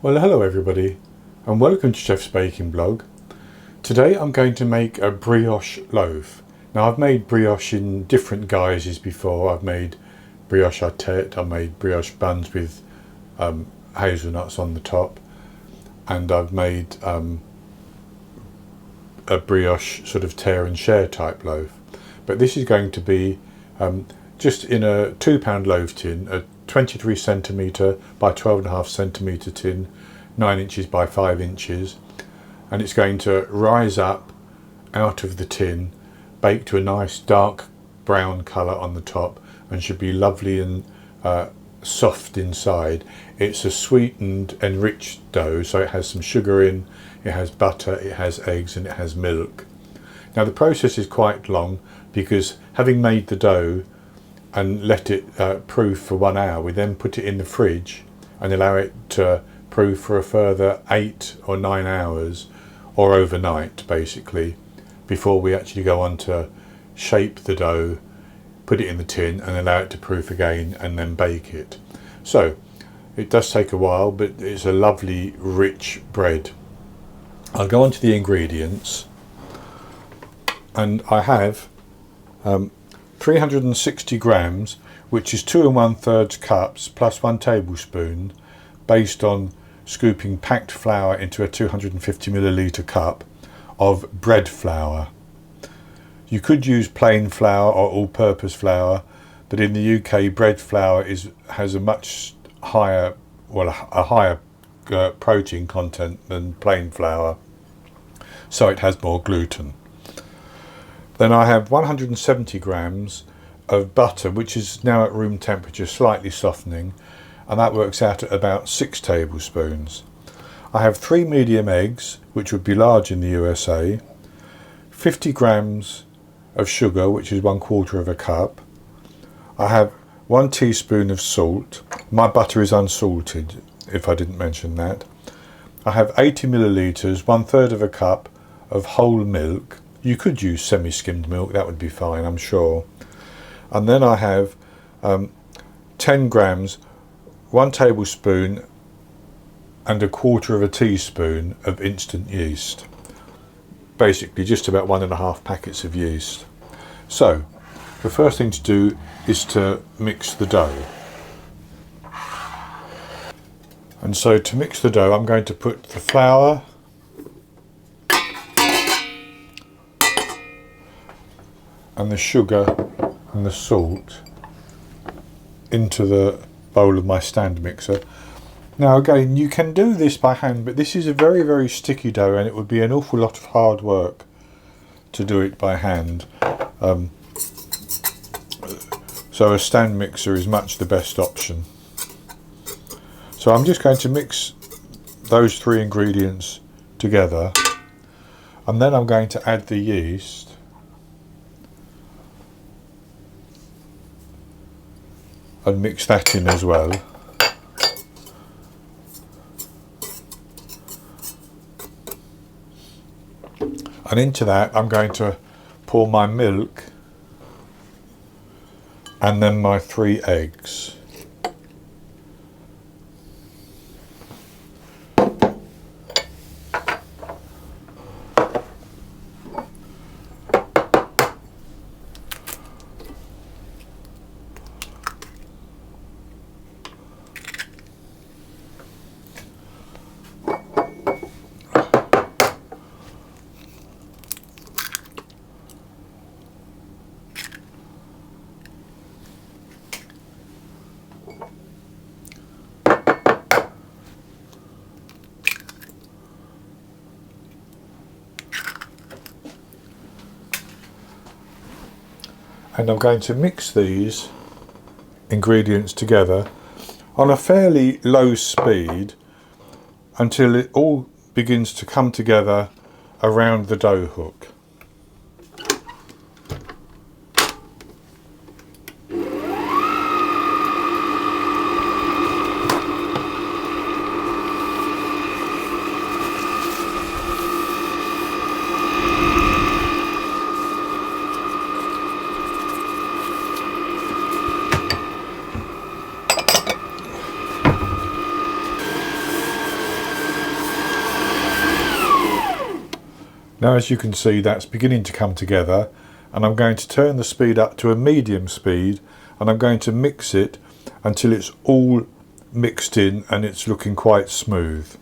Well, hello everybody and welcome to Chef's Baking Blog. Today I'm going to make a brioche loaf. Now I've made brioche in different guises before. I've made brioche à tête, I've made brioche buns with hazelnuts on the top, and I've made a brioche sort of tear and share type loaf. But this is going to be just in a £2 loaf tin, a 23 centimetre by 12.5 centimetre tin, 9 inches by 5 inches, and it's going to rise up out of the tin, bake to a nice dark brown colour on the top, and should be lovely and soft inside. It's a sweetened enriched dough, so it has some sugar in, it has butter, it has eggs, and it has milk. Now the process is quite long because having made the dough and let it proof for 1 hour, we then put it in the fridge and allow it to proof for a further 8 or 9 hours, or overnight basically, before we actually go on to shape the dough, put it in the tin and allow it to proof again and then bake it. So it does take a while, but it's a lovely rich bread. I'll go on to the ingredients, and I have 360 grams, which is 2 1/3 cups plus 1 tablespoon, based on scooping packed flour into a 250 milliliter cup of bread flour. You could use plain flour or all-purpose flour, but in the UK bread flour has a much higher, a higher protein content than plain flour, so it has more gluten. Then I have 170 grams of butter, which is now at room temperature, slightly softening, and that works out at about 6 tablespoons. I have 3 medium eggs, which would be large in the USA, 50 grams of sugar, which is 1/4 cup. I have 1 teaspoon of salt. My butter is unsalted, if I didn't mention that. I have 80 millilitres, 1/3 cup of whole milk. You could use semi-skimmed milk, that would be fine, I'm sure. And then I have 10 grams, 1 tablespoon and 1/4 teaspoon of instant yeast. Basically just about 1.5 packets of yeast. So the first thing to do is to mix the dough. And so to mix the dough, I'm going to put the flour, and the sugar and the salt into the bowl of my stand mixer. Now again, you can do this by hand, but this is a very, very sticky dough and it would be an awful lot of hard work to do it by hand. So a stand mixer is much the best option. So I'm just going to mix those 3 ingredients together, and then I'm going to add the yeast. And mix that in as well. And into that I'm going to pour my milk and then my 3 eggs. And I'm going to mix these ingredients together on a fairly low speed until it all begins to come together around the dough hook. Now as you can see, that's beginning to come together, and I'm going to turn the speed up to a medium speed, and I'm going to mix it until it's all mixed in and it's looking quite smooth.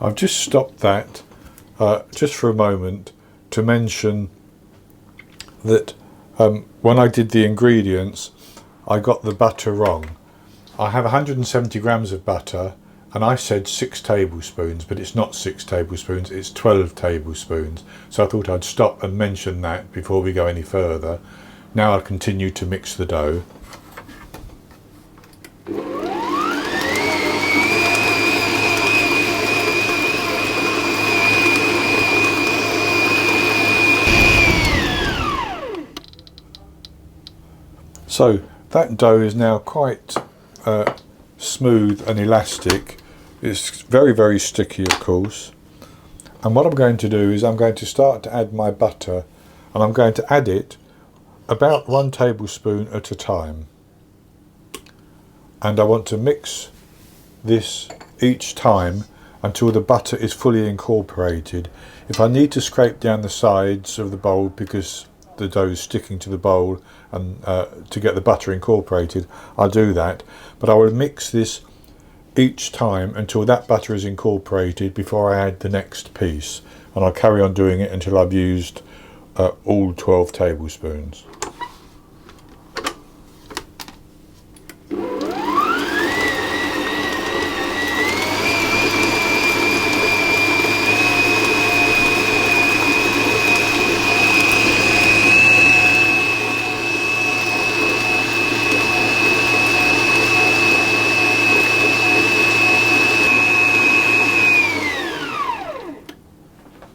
I've just stopped that just for a moment to mention that when I did the ingredients, I got the butter wrong. I have 170 grams of butter, and I said 6 tablespoons, but it's not 6 tablespoons, it's 12 tablespoons. So I thought I'd stop and mention that before we go any further. Now I'll continue to mix the dough. So that dough is now quite smooth and elastic. It's very, very sticky, of course. And what I'm going to do is I'm going to start to add my butter, and I'm going to add it about 1 tablespoon at a time. And I want to mix this each time until the butter is fully incorporated. If I need to scrape down the sides of the bowl because the dough is sticking to the bowl and to get the butter incorporated, I'll do that, but I will mix this each time until that butter is incorporated before I add the next piece, and I'll carry on doing it until I've used all 12 tablespoons.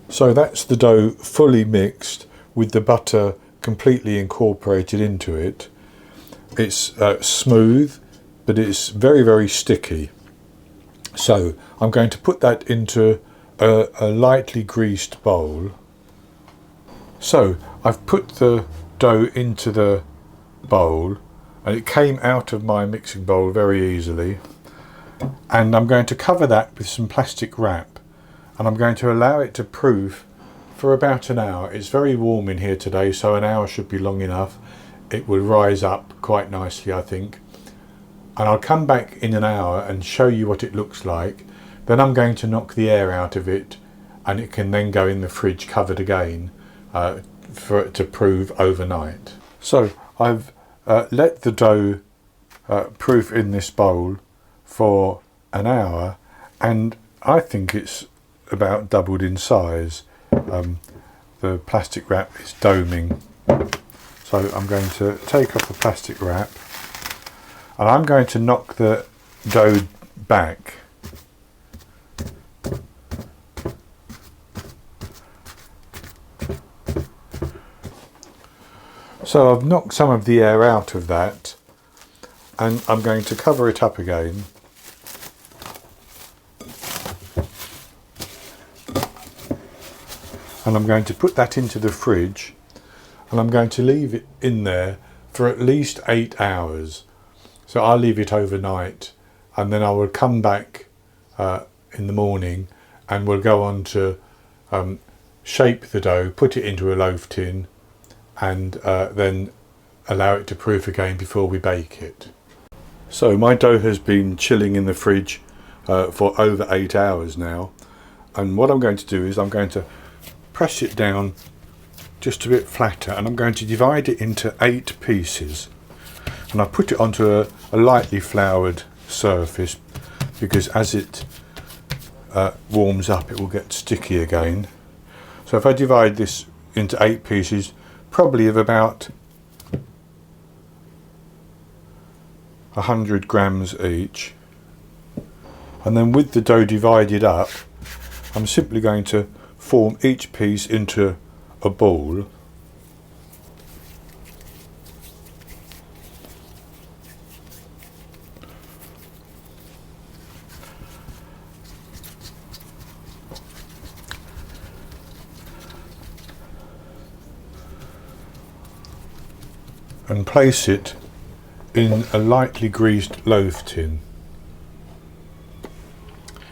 So that's the dough fully mixed with the butter completely incorporated into it. It's smooth, but it's very, very sticky. So I'm going to put that into a lightly greased bowl. So I've put the dough into the bowl, and it came out of my mixing bowl very easily. And I'm going to cover that with some plastic wrap, and I'm going to allow it to proof for about an hour. It's very warm in here today, so an hour should be long enough. It will rise up quite nicely, I think. And I'll come back in an hour and show you what it looks like. Then I'm going to knock the air out of it, and it can then go in the fridge covered again for it to proof overnight. So I've let the dough proof in this bowl for an hour, and I think it's about doubled in size. The plastic wrap is doming, so I'm going to take off the plastic wrap, and I'm going to knock the dough back. So I've knocked some of the air out of that, and I'm going to cover it up again. And I'm going to put that into the fridge, and I'm going to leave it in there for at least 8 hours. So I'll leave it overnight, and then I will come back in the morning, and we'll go on to shape the dough, put it into a loaf tin, and then allow it to proof again before we bake it. So my dough has been chilling in the fridge for over 8 hours now, and what I'm going to do is I'm going to press it down just a bit flatter, and I'm going to divide it into 8 pieces, and I put it onto a lightly floured surface, because as it warms up it will get sticky again. So if I divide this into 8 pieces, probably of about 100 grams each, and then with the dough divided up, I'm simply going to form each piece into a ball. and place it in a lightly greased loaf tin.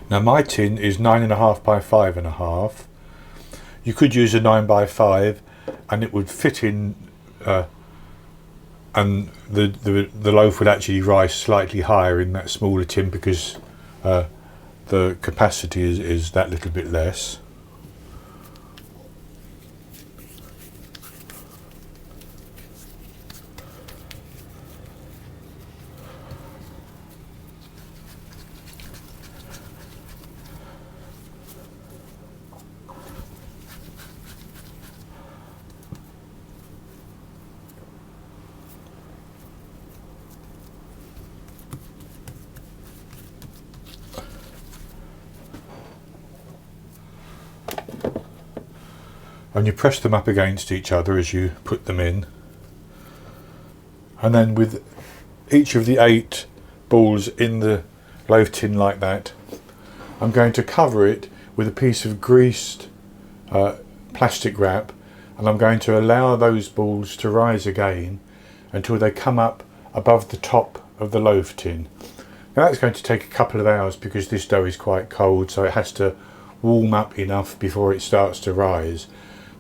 Now my tin is 9.5 by 5.5. You could use a 9 by 5 and it would fit in, and the loaf would actually rise slightly higher in that smaller tin because the capacity is that little bit less. And you press them up against each other as you put them in, and then with each of the 8 balls in the loaf tin like that, I'm going to cover it with a piece of greased plastic wrap, and I'm going to allow those balls to rise again until they come up above the top of the loaf tin. Now that's going to take a couple of hours because this dough is quite cold, so it has to warm up enough before it starts to rise.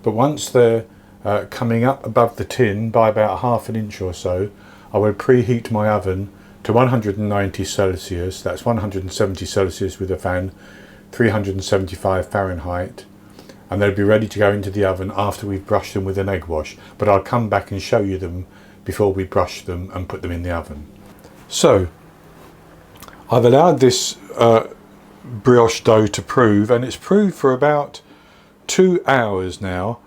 But once they're coming up above the tin by about ½ an inch or so, I will preheat my oven to 190 Celsius, that's 170 Celsius with a fan, 375 Fahrenheit, and they'll be ready to go into the oven after we've brushed them with an egg wash. But I'll come back and show you them before we brush them and put them in the oven. So, I've allowed this brioche dough to prove, and it's proved for about 2 hours now,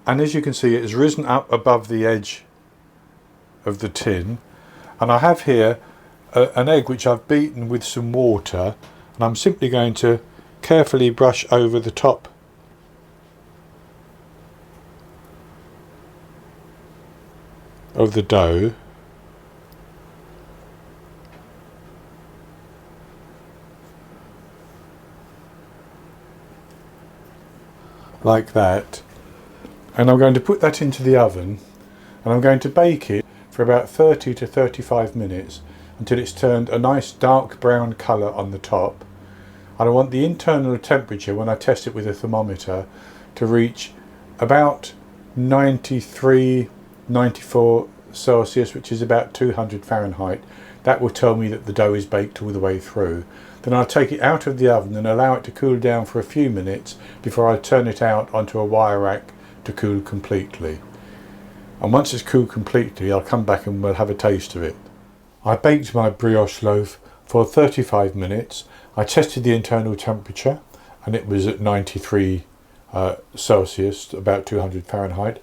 and as you can see it has risen up above the edge of the tin, and I have here an egg which I've beaten with some water, and I'm simply going to carefully brush over the top of the dough. Like that, and I'm going to put that into the oven, and I'm going to bake it for about 30 to 35 minutes until it's turned a nice dark brown colour on the top. And I want the internal temperature when I test it with a thermometer to reach about 93, 94 Celsius, which is about 200 Fahrenheit. That will tell me that the dough is baked all the way through. Then I'll take it out of the oven and allow it to cool down for a few minutes before I turn it out onto a wire rack to cool completely. And once it's cooled completely, I'll come back and we'll have a taste of it. I baked my brioche loaf for 35 minutes. I tested the internal temperature and it was at 93 Celsius, about 200 Fahrenheit.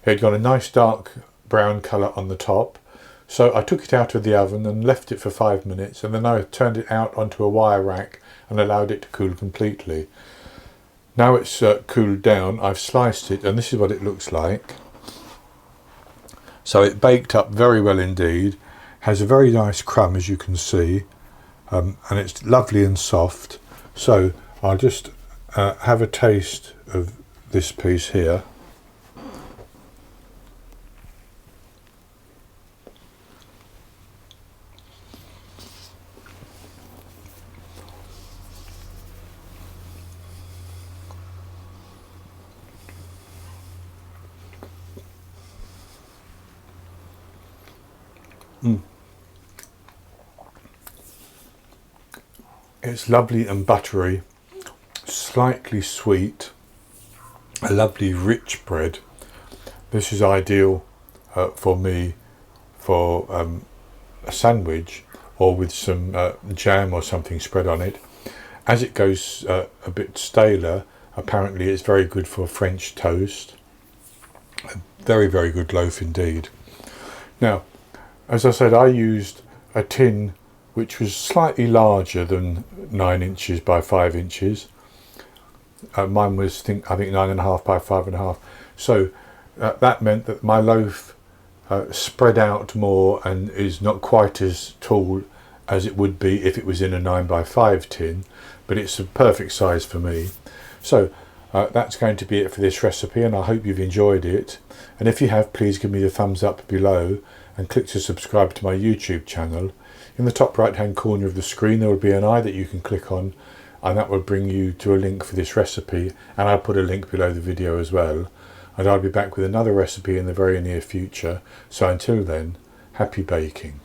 It had got a nice dark brown colour on the top. So I took it out of the oven and left it for 5 minutes, and then I turned it out onto a wire rack and allowed it to cool completely. Now it's cooled down, I've sliced it, and this is what it looks like. So it baked up very well indeed, has a very nice crumb as you can see, and it's lovely and soft. So I'll just have a taste of this piece here. It's lovely and buttery, slightly sweet, a lovely rich bread. This is ideal for me for a sandwich or with some jam or something spread on it. As it goes a bit staler, apparently it's very good for French toast. A very, very good loaf indeed. Now, as I said, I used a tin which was slightly larger than 9 inches by 5 inches. Mine was, I think 9.5 by 5.5. So that meant that my loaf spread out more and is not quite as tall as it would be if it was in a 9 by 5 tin, but it's a perfect size for me. So That's going to be it for this recipe, and I hope you've enjoyed it. And if you have, please give me the thumbs up below and click to subscribe to my YouTube channel. In the top right hand corner of the screen there will be an eye that you can click on, and that will bring you to a link for this recipe, and I'll put a link below the video as well. And I'll be back with another recipe in the very near future. So until then, happy baking.